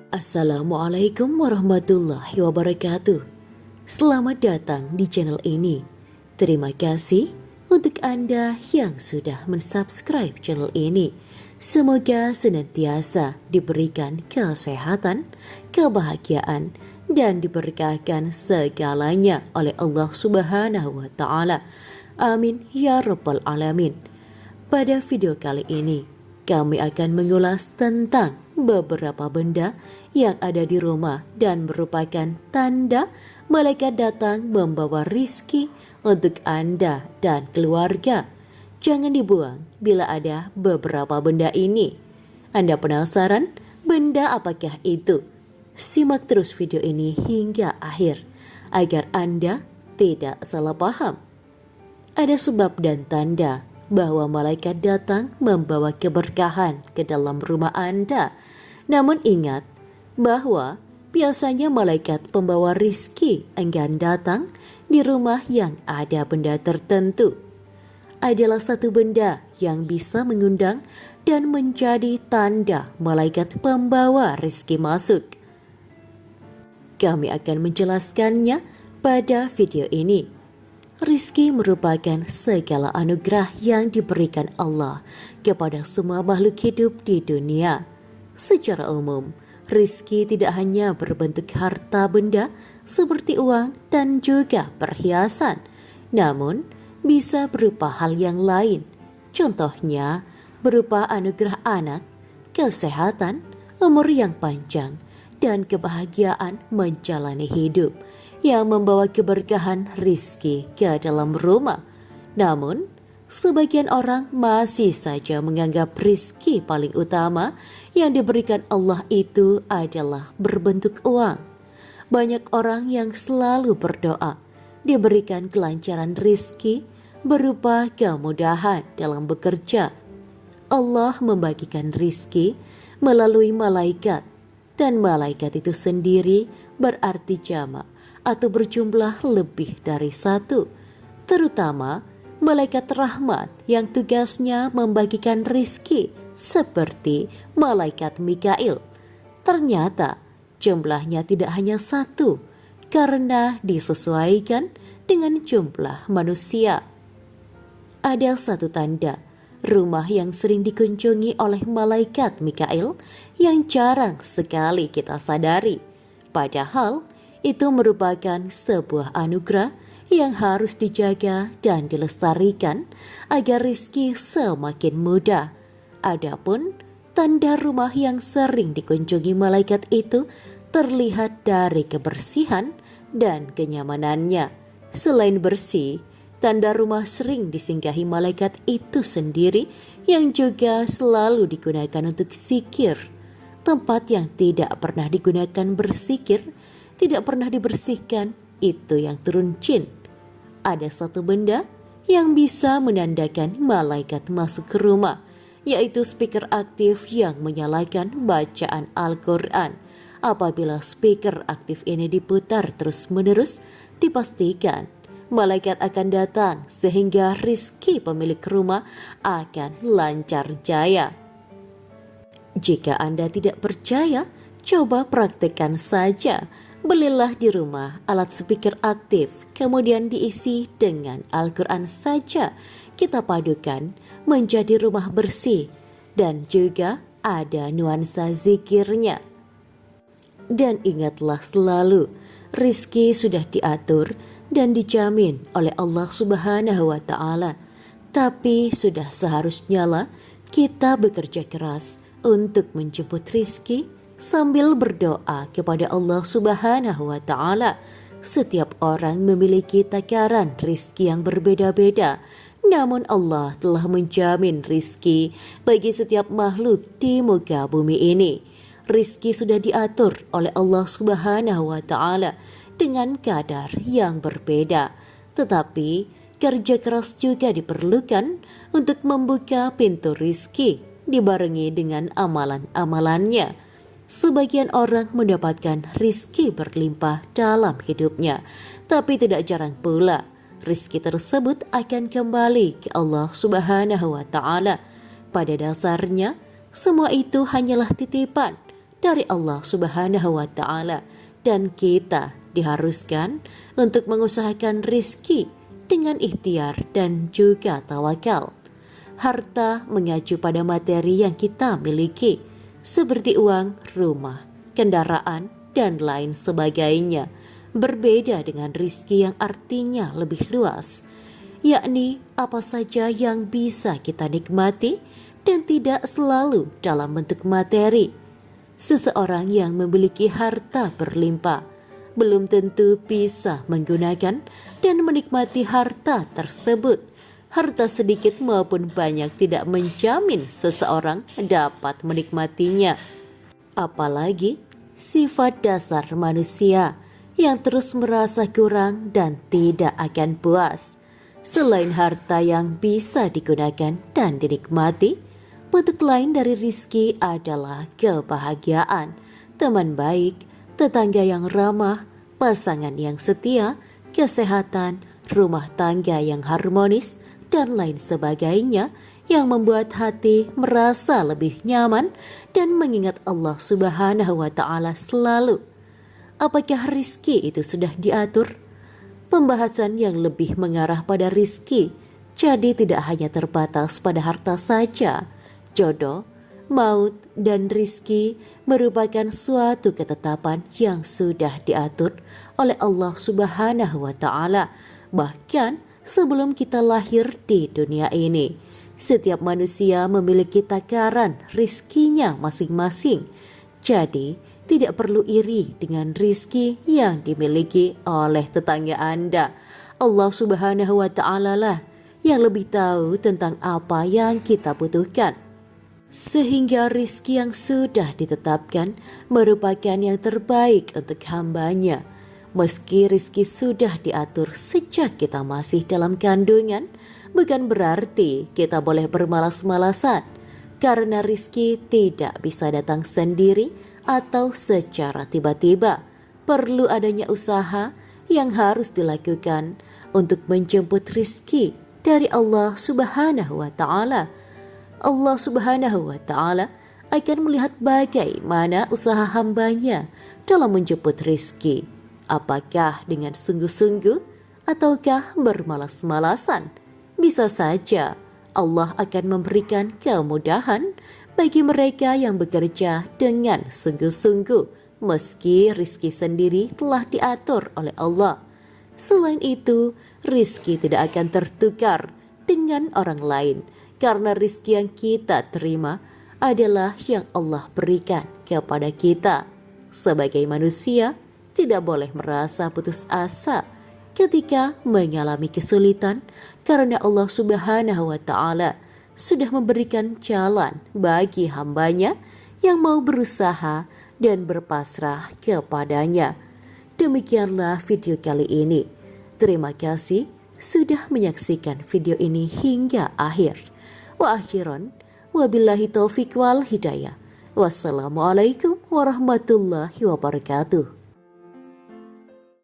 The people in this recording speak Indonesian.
Assalamualaikum warahmatullahi wabarakatuh. Selamat datang di channel ini. Terima kasih untuk Anda yang sudah mensubscribe channel ini. Semoga senantiasa diberikan kesehatan, kebahagiaan, dan diberkahkan segalanya oleh Allah Subhanahu wa Ta'ala. Amin ya Rabbal Alamin. Pada video kali ini, kami akan mengulas tentang beberapa benda yang ada di rumah dan merupakan tanda malaikat datang membawa rizki untuk Anda dan keluarga. Jangan dibuang bila ada beberapa benda ini. Anda penasaran benda apakah itu? Simak terus video ini hingga akhir agar Anda tidak salah paham. Ada sebab dan tanda bahwa malaikat datang membawa keberkahan ke dalam rumah Anda. Namun ingat bahwa biasanya malaikat pembawa rizki enggan datang di rumah yang ada benda tertentu. Adalah satu benda yang bisa mengundang dan menjadi tanda malaikat pembawa rizki masuk. Kami akan menjelaskannya pada video ini. Rizki merupakan segala anugerah yang diberikan Allah kepada semua makhluk hidup di dunia. Secara umum, rizki tidak hanya berbentuk harta benda seperti uang dan juga perhiasan, namun bisa berupa hal yang lain. Contohnya, berupa anugerah anak, kesehatan, umur yang panjang, dan kebahagiaan menjalani hidup yang membawa keberkahan rizki ke dalam rumah. Namun, sebagian orang masih saja menganggap rizki paling utama yang diberikan Allah itu adalah berbentuk uang. Banyak orang yang selalu berdoa diberikan kelancaran rizki berupa kemudahan dalam bekerja. Allah membagikan rizki melalui malaikat, dan malaikat itu sendiri berarti jamak atau berjumlah lebih dari satu, terutama malaikat rahmat yang tugasnya membagikan rizki seperti malaikat Mikail. Ternyata jumlahnya tidak hanya satu karena disesuaikan dengan jumlah manusia. Ada satu tanda rumah yang sering dikunjungi oleh malaikat Mikail yang jarang sekali kita sadari. Padahal itu merupakan sebuah anugerah yang harus dijaga dan dilestarikan agar rizki semakin mudah. Adapun tanda rumah yang sering dikunjungi malaikat itu terlihat dari kebersihan dan kenyamanannya. Selain bersih, tanda rumah sering disinggahi malaikat itu sendiri yang juga selalu digunakan untuk zikir. Tempat yang tidak pernah digunakan berzikir, tidak pernah dibersihkan, itu yang turun jin. Ada satu benda yang bisa menandakan malaikat masuk ke rumah, yaitu speaker aktif yang menyalakan bacaan Al-Quran. Apabila speaker aktif ini diputar terus-menerus, dipastikan malaikat akan datang sehingga rizki pemilik rumah akan lancar jaya. Jika Anda tidak percaya, coba praktekkan saja. Belilah di rumah alat speaker aktif, kemudian diisi dengan Al-Quran saja. Kita padukan menjadi rumah bersih dan juga ada nuansa zikirnya. Dan ingatlah selalu, rizki sudah diatur dan dijamin oleh Allah Subhanahu wa Ta'ala. Tapi sudah seharusnya lah kita bekerja keras untuk menjemput rizki sambil berdoa kepada Allah Subhanahu wa Ta'ala. Setiap orang memiliki takaran rizki yang berbeda-beda, namun Allah telah menjamin rizki bagi setiap makhluk di muka bumi ini. Rizki sudah diatur oleh Allah Subhanahu wa Ta'ala dengan kadar yang berbeda, tetapi kerja keras juga diperlukan untuk membuka pintu rizki dibarengi dengan amalan-amalannya. Sebagian orang mendapatkan rizki berlimpah dalam hidupnya, tapi tidak jarang pula rizki tersebut akan kembali ke Allah Subhanahu wa Ta'ala. Pada dasarnya, semua itu hanyalah titipan dari Allah Subhanahu wa Ta'ala, dan kita diharuskan untuk mengusahakan rizki dengan ikhtiar dan juga tawakal. Harta mengacu pada materi yang kita miliki, seperti uang, rumah, kendaraan, dan lain sebagainya. Berbeda dengan rizki yang artinya lebih luas, yakni apa saja yang bisa kita nikmati dan tidak selalu dalam bentuk materi. Seseorang yang memiliki harta berlimpah belum tentu bisa menggunakan dan menikmati harta tersebut. Harta sedikit maupun banyak tidak menjamin seseorang dapat menikmatinya. Apalagi sifat dasar manusia yang terus merasa kurang dan tidak akan puas. Selain harta yang bisa digunakan dan dinikmati, bentuk lain dari rizki adalah kebahagiaan, teman baik, tetangga yang ramah, pasangan yang setia, kesehatan, rumah tangga yang harmonis, dan lain sebagainya yang membuat hati merasa lebih nyaman dan mengingat Allah Subhanahu wa Ta'ala selalu. Apakah rizki itu sudah diatur? Pembahasan yang lebih mengarah pada rizki, jadi tidak hanya terbatas pada harta saja. Jodoh, maut, dan rizki merupakan suatu ketetapan yang sudah diatur oleh Allah Subhanahu wa Ta'ala. Bahkan sebelum kita lahir di dunia ini, setiap manusia memiliki takaran rizkinya masing-masing. Jadi, tidak perlu iri dengan rizki yang dimiliki oleh tetangga Anda. Allah Subhanahu wa Ta'ala lah yang lebih tahu tentang apa yang kita butuhkan. Sehingga rizki yang sudah ditetapkan merupakan yang terbaik untuk hambanya. Meski rizki sudah diatur sejak kita masih dalam kandungan, bukan berarti kita boleh bermalas-malasan, karena rizki tidak bisa datang sendiri atau secara tiba-tiba. Perlu adanya usaha yang harus dilakukan untuk menjemput rizki dari Allah Subhanahu wa Ta'ala. Allah Subhanahu wa Ta'ala akan melihat bagaimana usaha hambanya dalam menjemput rizki. Apakah dengan sungguh-sungguh ataukah bermalas-malasan? Bisa saja Allah akan memberikan kemudahan bagi mereka yang bekerja dengan sungguh-sungguh, meski rizki sendiri telah diatur oleh Allah. Selain itu, rizki tidak akan tertukar dengan orang lain, karena rizki yang kita terima adalah yang Allah berikan kepada kita. Sebagai manusia, tidak boleh merasa putus asa ketika mengalami kesulitan, karena Allah Subhanahu wa Ta'ala sudah memberikan jalan bagi hambanya yang mau berusaha dan berpasrah kepadanya. Demikianlah video kali ini. Terima kasih sudah menyaksikan video ini hingga akhir. Wa akhiran, wabillahi taufiq wal hidayah. Wassalamualaikum warahmatullahi wabarakatuh.